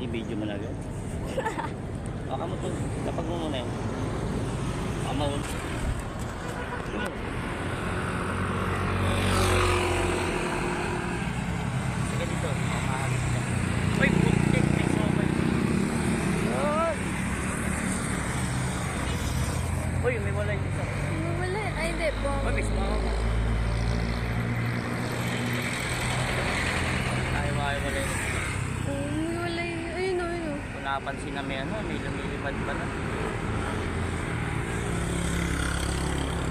Binibidyo mo na agad. Baka mo ito. Kapag mo muna yun. Baka mo. Sige dito. Makahalis ka. Uy, putik. May sobay. Yan. Uy, may walay dito. May walay. Ay, hindi po. Uy, may sumama. Ay, walay dito. Oh, may walay. Ayun o, ayun o. Kung napansin na may ano, may lumilipad pa na.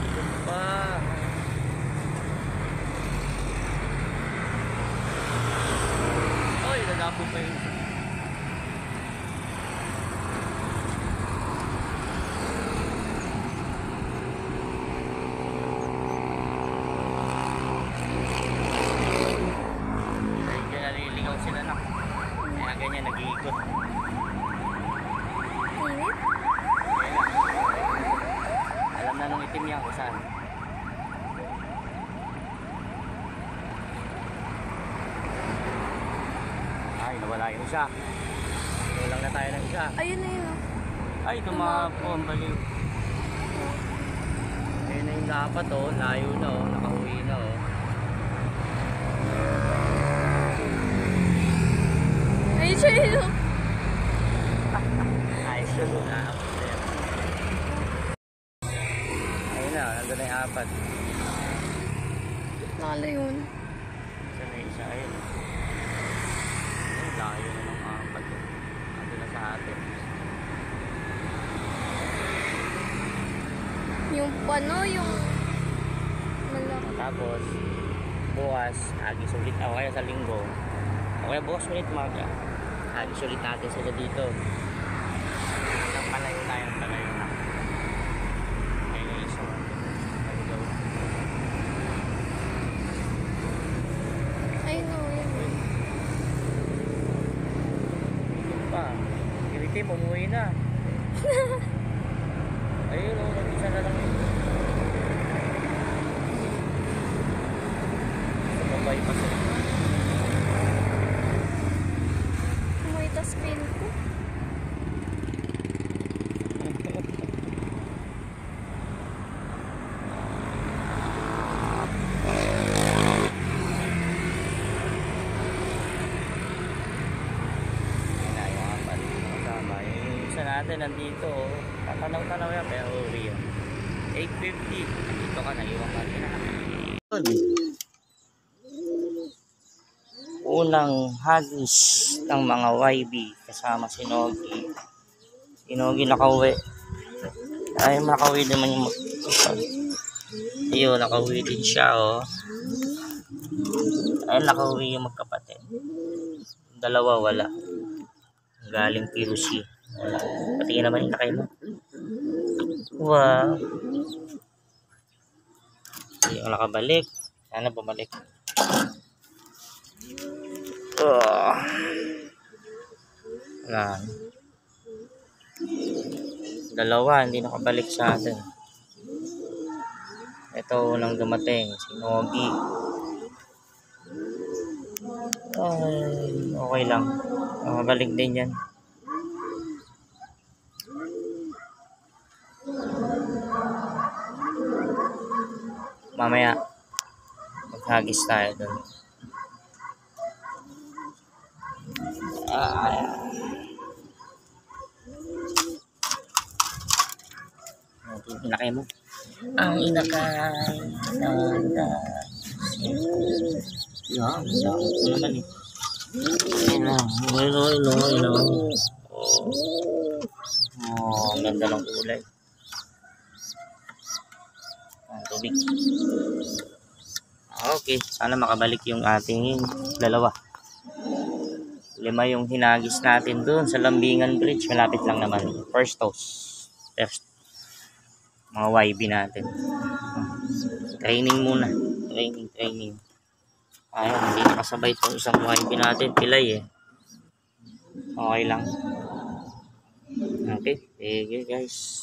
Ito pa. Oy, nagapo pa yun. Kaya naliligaw sila na. Kaya ganyan nag-iikot. Init? Alam na nung itim yan kung saan. Ay, nawala yung isa. Kulang na tayo ng isa. Ayun na yun o. Ay, tumapo ang baliw. Ayun na yung dapat oh. Layo na oh. Nakauwi na oh. Ayun siya yun o. Ayos na doon. Ayun na, nandun na yung apat. Lala yun. Isa na isa. Ayun. Ayun, layo na ng apat. Nandun na sa atin. Yung pano, yung malaki. Tapos, bukas, agis ulit. O kaya sa linggo. O kaya bukas ulit maga. Agis ulit natin sila dito. Ang palayo tayo, ang palayo na. Ayun yung isa. Naligaw. Ayun o, ayun o. Yun pa. Kiritim, umuwi na. Ayun o, nag-isa na lang yun. Sa babay pa sila. Kumita screen ko. Isa natin nandito oh. Tatanaw-tanaw yan pero uwi yun 8:50 dito ka na iwan ka na. Unang hagis ng mga YB kasama si Nogi. Si Nogi nakauwi ay makauwi naman yung ayun nakauwi din siya oh. Ay nakauwi yung magkapatid, dalawa wala galing PUC. Patingin naman yung nakay mo. Wow. Hindi ako nakabalik. Sana bumalik. Oh. Wala. Dalawa, hindi nakabalik sa atin. Ito unang dumating. Si Nogi. Ay, okay lang. Nakabalik din yan. Mamaya maghagis tayo dun. Inakay mo. Ang inakay. Yan. Ito naman eh. Ayun. Oh, ang ganda ng kulay. Ang tubig. Okay, sana makabalik yung ating dalawa. 5 yung hinagis natin dun sa Lambingan Bridge. Malapit lang naman. First toast. First. Mga YB natin. Training muna. Training. Ayun, hindi nakasabay itong isang YB natin. Pilay eh. Okay lang. Okay. Sige guys.